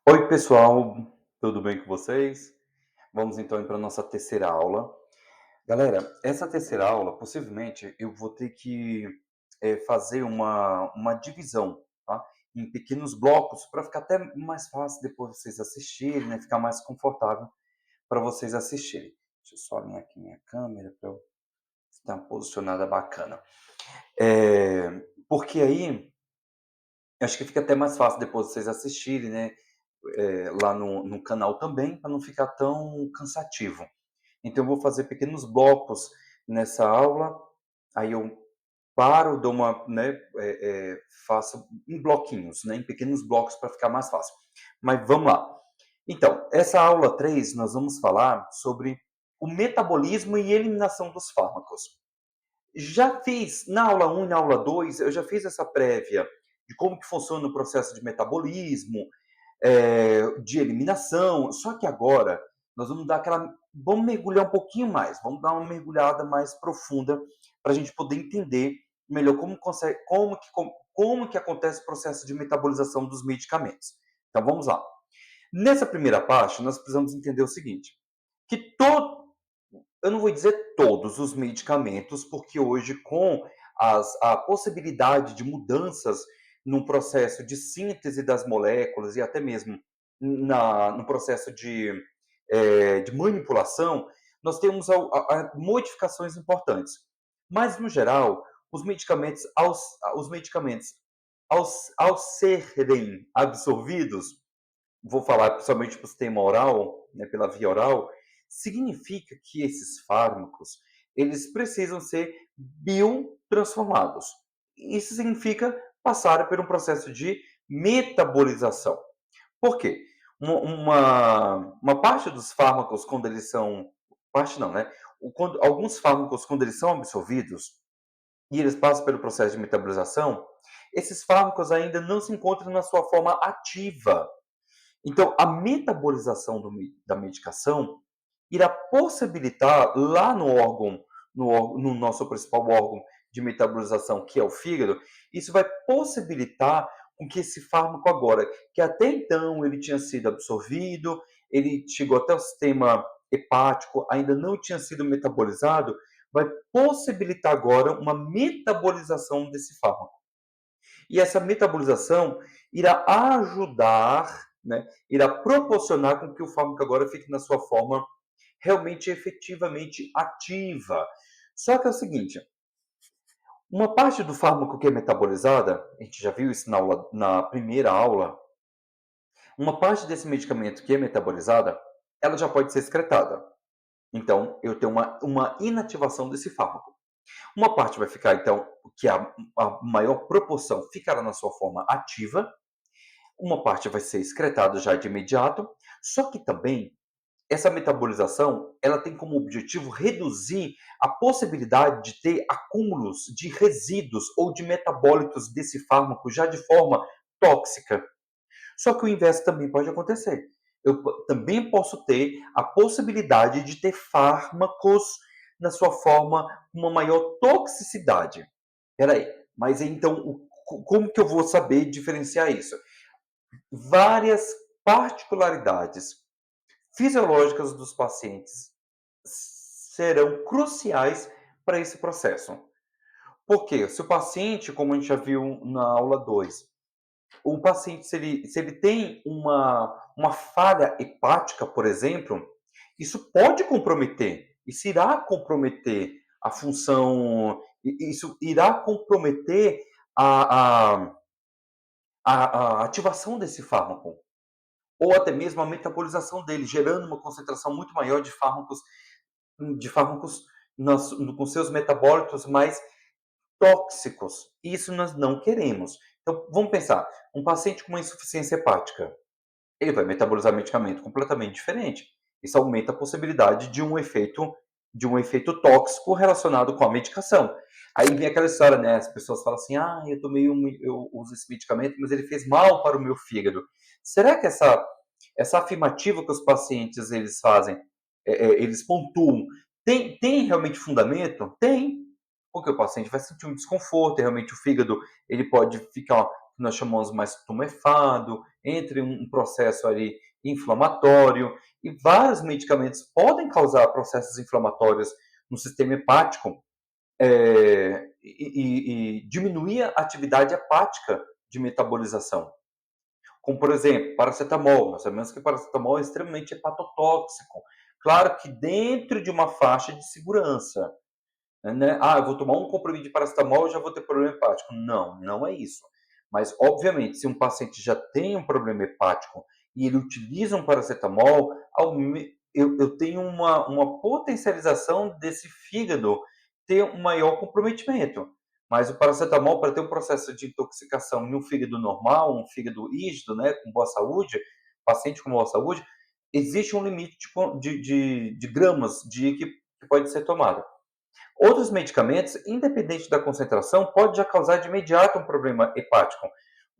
Oi, pessoal, tudo bem com vocês? Vamos então para a nossa terceira aula. Galera, essa terceira aula, possivelmente, eu vou ter que fazer uma divisão, tá? Em pequenos blocos, para ficar até mais fácil depois vocês assistirem, né? Ficar mais confortável para vocês assistirem. Deixa eu só alinhar aqui minha câmera para eu estar posicionada bacana. Porque aí, acho que fica até mais fácil depois vocês assistirem, né? Lá no canal também, para não ficar tão cansativo. Então eu vou fazer pequenos blocos nessa aula, aí eu paro, dou uma, né, faço em bloquinhos, né, em pequenos blocos para ficar mais fácil. Mas vamos lá. Então, essa aula 3 nós vamos falar sobre o metabolismo e eliminação dos fármacos. Já fiz na aula 1 e na aula 2, eu já fiz essa prévia de como que funciona o processo de metabolismo, de eliminação. Só que agora nós vamos dar aquela. Vamos mergulhar um pouquinho mais, vamos dar uma mergulhada mais profunda para a gente poder entender melhor como que acontece o processo de metabolização dos medicamentos. Então vamos lá. Nessa primeira parte, nós precisamos entender o seguinte: que eu não vou dizer todos os medicamentos, porque hoje, com a possibilidade de mudanças no processo de síntese das moléculas e até mesmo no processo de manipulação, nós temos modificações importantes. Mas, no geral, os medicamentos ao serem absorvidos, vou falar principalmente para o sistema oral, né, pela via oral, significa que esses fármacos, eles precisam ser biotransformados. Isso significa passar por um processo de metabolização. Por quê? Uma parte dos fármacos, quando eles são. Parte não, né? Alguns fármacos, quando eles são absorvidos e eles passam pelo processo de metabolização, esses fármacos ainda não se encontram na sua forma ativa. Então, a metabolização da medicação irá possibilitar lá no órgão, no nosso principal órgão de metabolização, que é o fígado, isso vai possibilitar com que esse fármaco agora, que até então ele tinha sido absorvido, ele chegou até o sistema hepático, ainda não tinha sido metabolizado, vai possibilitar agora uma metabolização desse fármaco. E essa metabolização irá ajudar, né, irá proporcionar com que o fármaco agora fique na sua forma realmente efetivamente ativa. Só que é o seguinte, uma parte do fármaco que é metabolizada, a gente já viu isso na primeira aula, uma parte desse medicamento que é metabolizada, ela já pode ser excretada. Então, eu tenho uma inativação desse fármaco. Uma parte vai ficar, então, que a maior proporção ficará na sua forma ativa, uma parte vai ser excretada já de imediato, só que também essa metabolização, ela tem como objetivo reduzir a possibilidade de ter acúmulos de resíduos ou de metabólitos desse fármaco já de forma tóxica. Só que o inverso também pode acontecer. Eu também posso ter a possibilidade de ter fármacos na sua forma com uma maior toxicidade. Espera aí, mas então como que eu vou saber diferenciar isso? Várias particularidades fisiológicas dos pacientes serão cruciais para esse processo. Porque se o paciente, como a gente já viu na aula 2, o paciente, se ele tem uma falha hepática, por exemplo, isso pode comprometer, isso irá comprometer a função, isso irá comprometer a, a, a ativação desse fármaco, ou até mesmo a metabolização dele, gerando uma concentração muito maior de fármacos com seus metabólitos mais tóxicos. Isso nós não queremos. Então, vamos pensar, um paciente com uma insuficiência hepática, ele vai metabolizar medicamento completamente diferente. Isso aumenta a possibilidade de um efeito tóxico relacionado com a medicação. Aí vem aquela história, né? As pessoas falam assim: ah, eu uso esse medicamento, mas ele fez mal para o meu fígado. Será que essa afirmativa que os pacientes eles fazem, eles pontuam, tem realmente fundamento? Tem, porque o paciente vai sentir um desconforto, e realmente o fígado ele pode ficar que nós chamamos mais tumefado, entre um processo ali inflamatório, e vários medicamentos podem causar processos inflamatórios no sistema hepático, e diminuir a atividade hepática de metabolização. Como, por exemplo, paracetamol. Nós sabemos que paracetamol é extremamente hepatotóxico. Claro que dentro de uma faixa de segurança, né? Ah, eu vou tomar um comprimido de paracetamol e já vou ter problema hepático. Não, não é isso. Mas, obviamente, se um paciente já tem um problema hepático e ele utiliza um paracetamol, eu tenho uma potencialização desse fígado ter um maior comprometimento. Mas o paracetamol, para ter um processo de intoxicação em um fígado normal, um fígado rígido, né, com boa saúde, paciente com boa saúde, existe um limite de gramas que pode ser tomado. Outros medicamentos, independente da concentração, pode já causar de imediato um problema hepático.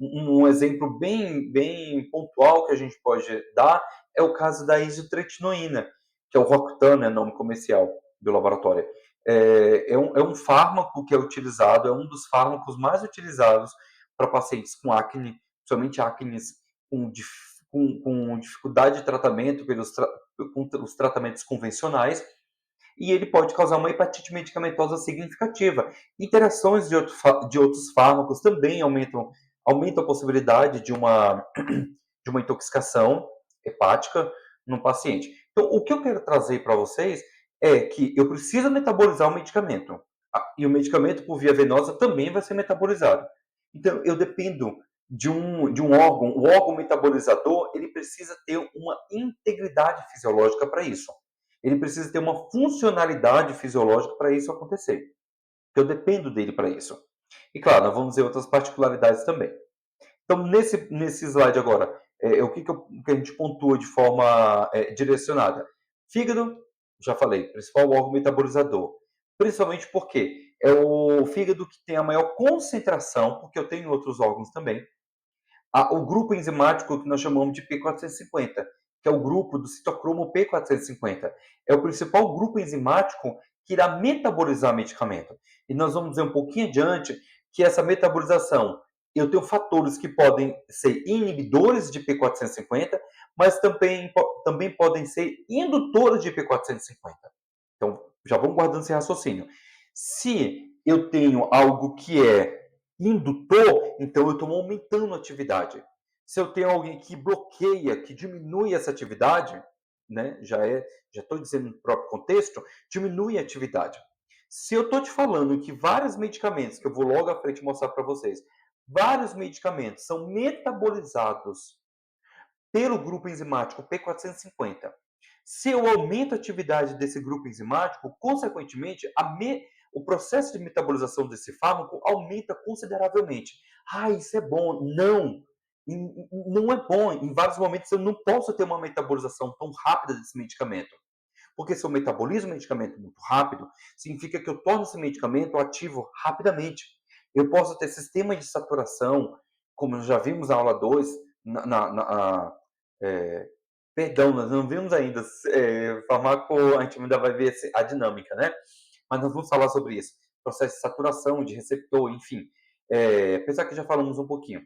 Um exemplo bem pontual que a gente pode dar é o caso da isotretinoína, que é o Rocutan, né, nome comercial do laboratório. É um fármaco que é utilizado, é um dos fármacos mais utilizados para pacientes com acne, principalmente acnes com dificuldade de tratamento com os tratamentos convencionais, e ele pode causar uma hepatite medicamentosa significativa. Interações de outros fármacos também aumentam a possibilidade de uma intoxicação hepática no paciente. Então, o que eu quero trazer para vocês é que eu preciso metabolizar o medicamento. E o medicamento por via venosa também vai ser metabolizado. Então, eu dependo de um órgão. O órgão metabolizador, ele precisa ter uma integridade fisiológica para isso. Ele precisa ter uma funcionalidade fisiológica para isso acontecer. Eu dependo dele para isso. E claro, nós vamos ver outras particularidades também. Então, nesse slide agora, o que a gente pontua de forma direcionada? Fígado, já falei, principal órgão metabolizador. Principalmente porque é o fígado que tem a maior concentração, porque eu tenho outros órgãos também, o grupo enzimático que nós chamamos de P450, que é o grupo do citocromo P450. É o principal grupo enzimático que irá metabolizar medicamento. E nós vamos ver um pouquinho adiante que essa metabolização, eu tenho fatores que podem ser inibidores de P450, mas também podem ser indutores de P450. Então, já vamos guardando esse raciocínio. Se eu tenho algo que é indutor, então eu estou aumentando a atividade. Se eu tenho alguém que bloqueia, que diminui essa atividade, né, já estou dizendo no próprio contexto, diminui a atividade. Se eu estou te falando que vários medicamentos, que eu vou logo à frente mostrar para vocês, vários medicamentos são metabolizados pelo grupo enzimático P450. Se eu aumento a atividade desse grupo enzimático, consequentemente, o processo de metabolização desse fármaco aumenta consideravelmente. Ah, isso é bom. Não! Não é bom. Em vários momentos eu não posso ter uma metabolização tão rápida desse medicamento. Porque se eu metabolizo o medicamento muito rápido, significa que eu torno esse medicamento ativo rapidamente. Eu posso ter sistema de saturação, como já vimos na aula 2, é, perdão, nós não vimos ainda farmaco, a gente ainda vai ver a dinâmica, né? Mas nós vamos falar sobre isso. Processo de saturação, de receptor, enfim. Apesar que já falamos um pouquinho.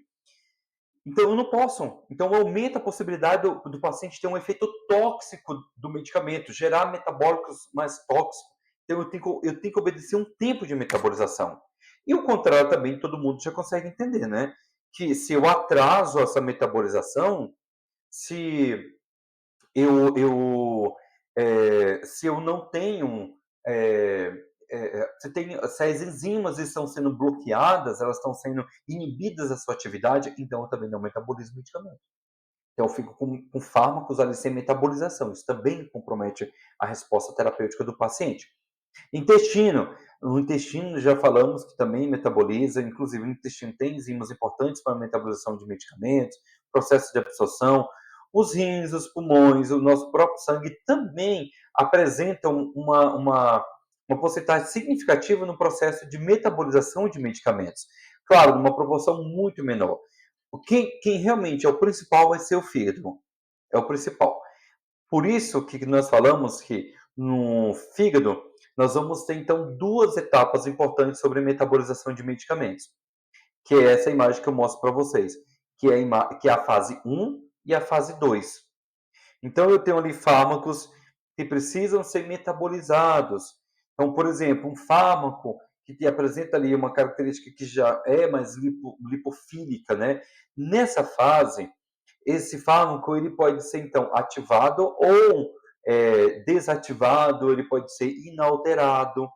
Então, eu não posso. Então, aumenta a possibilidade do paciente ter um efeito tóxico do medicamento, gerar metabólicos mais tóxicos. Então, eu tenho que obedecer um tempo de metabolização. E o contrário também, todo mundo já consegue entender, né? Que se eu atraso essa metabolização, se se eu não tenho, se as enzimas estão sendo bloqueadas, elas estão sendo inibidas da sua atividade, então eu também não metabolizo o medicamento. Então eu fico com fármacos ali sem metabolização. Isso também compromete a resposta terapêutica do paciente. Intestino. No intestino já falamos que também metaboliza, inclusive no intestino tem enzimas importantes para a metabolização de medicamentos, processo de absorção. Os rins, os pulmões, o nosso próprio sangue também apresentam uma porcentagem significativa no processo de metabolização de medicamentos. Claro, numa proporção muito menor. Quem realmente é o principal vai ser o fígado. É o principal. Por isso que nós falamos que no fígado nós vamos ter então duas etapas importantes sobre a metabolização de medicamentos, que é essa imagem que eu mostro para vocês, que é a fase 1 e a fase 2. Então, eu tenho ali fármacos que precisam ser metabolizados. Então, por exemplo, um fármaco que apresenta ali uma característica que já é mais lipofílica, né? Nessa fase, esse fármaco ele pode ser, então, ativado ou desativado, ele pode ser inalterado.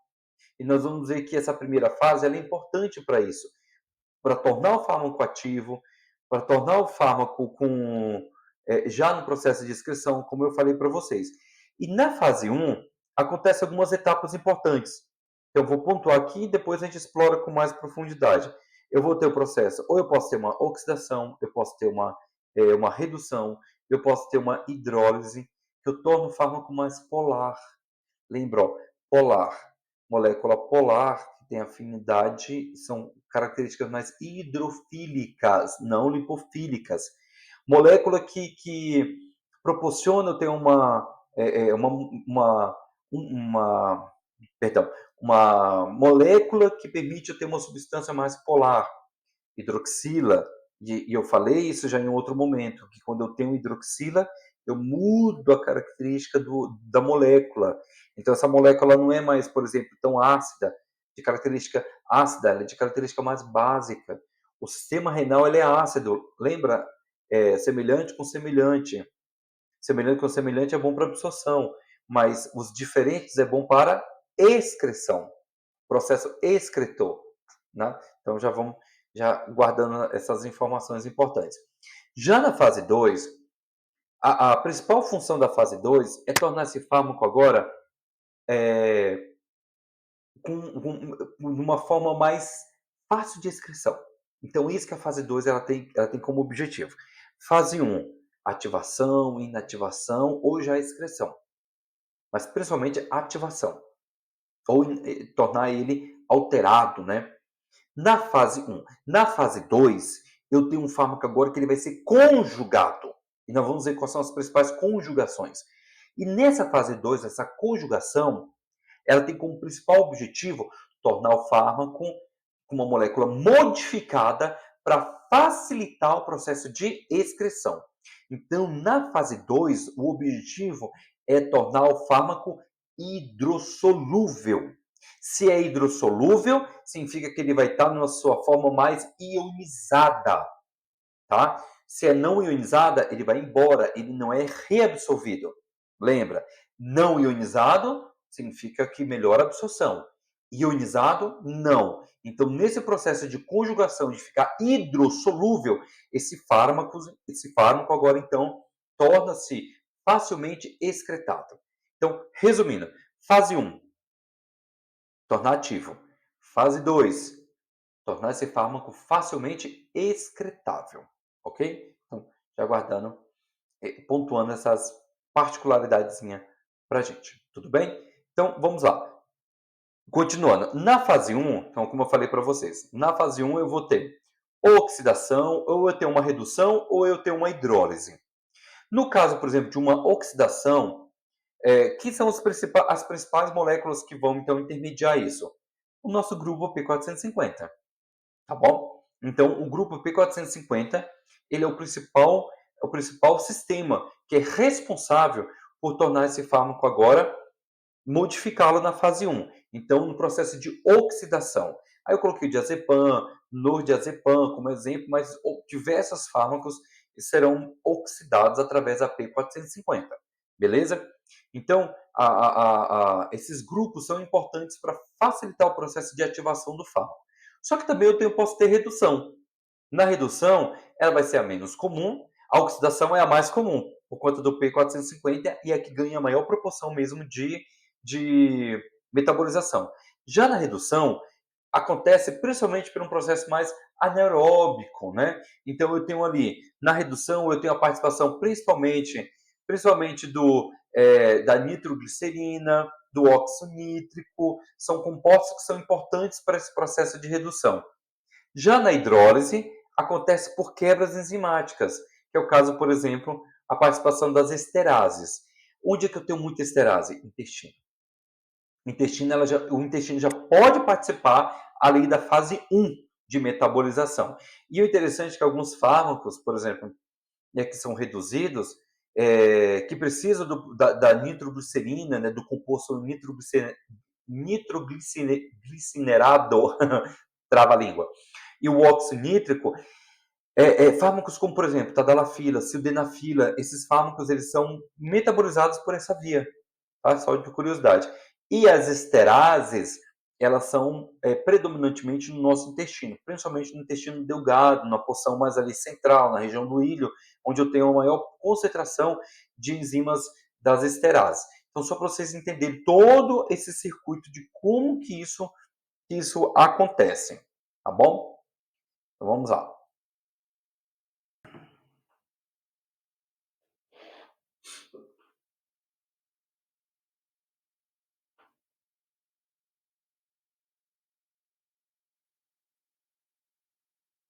E nós vamos ver que essa primeira fase ela é importante para isso, para tornar o fármaco ativo, para tornar o fármaco já no processo de excreção, como eu falei para vocês. E na fase 1, acontecem algumas etapas importantes. Eu vou pontuar aqui e depois a gente explora com mais profundidade. Eu vou ter o processo, ou eu posso ter uma oxidação, eu posso ter uma redução, eu posso ter uma hidrólise, que eu torno o fármaco mais polar. Lembra, ó, polar, molécula polar, que tem afinidade, são características mais hidrofílicas, não lipofílicas. Molécula que proporciona ter uma, perdão, uma molécula que permite eu ter uma substância mais polar, hidroxila, e eu falei isso já em outro momento, que quando eu tenho hidroxila, eu mudo a característica da molécula. Então, essa molécula não é mais, por exemplo, tão ácida, de característica ácida, ela é de característica mais básica. O sistema renal ele é ácido, lembra? Semelhante com semelhante. Semelhante com semelhante é bom para absorção, mas os diferentes é bom para excreção, processo excretor, né? Então já vamos guardando essas informações importantes. Já na fase 2, a principal função da fase 2 é tornar esse fármaco agora com uma forma mais fácil de excreção. Então, isso que a fase 2 ela tem como objetivo. Fase 1, ativação, inativação ou já excreção. Mas principalmente ativação. Ou tornar ele alterado, né? Na fase 1. Na fase 2, eu tenho um fármaco agora que ele vai ser conjugado. E nós vamos ver quais são as principais conjugações. E nessa fase 2, essa conjugação, ela tem como principal objetivo tornar o fármaco uma molécula modificada para facilitar o processo de excreção. Então, na fase 2, o objetivo é tornar o fármaco hidrossolúvel. Se é hidrossolúvel, significa que ele vai estar na sua forma mais ionizada, tá? Se é não ionizada, ele vai embora, ele não é reabsorvido. Lembra, não ionizado significa que melhora a absorção. Ionizado, não. Então, nesse processo de conjugação, de ficar hidrossolúvel, esse fármaco agora, então, torna-se facilmente excretado. Então, resumindo, fase 1, tornar ativo. Fase 2, tornar esse fármaco facilmente excretável, ok? Então, já guardando, pontuando essas particularidades para a gente, tudo bem? Então, vamos lá. Continuando, na fase 1, então, como eu falei para vocês, na fase 1 eu vou ter oxidação, ou eu tenho uma redução, ou eu tenho uma hidrólise. No caso, por exemplo, de uma oxidação, que são as principais moléculas que vão, então, intermediar isso? O nosso grupo P450, tá bom? Então, o grupo P450, ele é o principal sistema que é responsável por tornar esse fármaco agora modificá-lo na fase 1. Então, no processo de oxidação. Aí eu coloquei o diazepam, nordiazepam como exemplo, mas diversos fármacos serão oxidados através da P450. Beleza? Então, esses grupos são importantes para facilitar o processo de ativação do fármaco. Só que também eu posso ter redução. Na redução, ela vai ser a menos comum, a oxidação é a mais comum, por conta do P450 e é a que ganha a maior proporção mesmo de metabolização. Já na redução, acontece principalmente por um processo mais anaeróbico, né? Então eu tenho ali, na redução, eu tenho a participação principalmente da nitroglicerina, do óxido nítrico, são compostos que são importantes para esse processo de redução. Já na hidrólise, acontece por quebras enzimáticas, que é o caso, por exemplo, a participação das esterases. Onde é que eu tenho muita esterase? Intestino. O intestino já pode participar ali da fase 1 de metabolização. E o interessante é que alguns fármacos, por exemplo, né, que são reduzidos, que precisam da nitroglicerina, né, do composto nitroglicerado, trava-língua, e o óxido nítrico, fármacos como, por exemplo, tadalafila, sildenafila, esses fármacos eles são metabolizados por essa via, tá? Só de curiosidade. E as esterases, elas são predominantemente no nosso intestino, principalmente no intestino delgado, na porção mais ali central, na região do ilho, onde eu tenho a maior concentração de enzimas das esterases. Então, só para vocês entenderem todo esse circuito de como que isso acontece, tá bom? Então, vamos lá.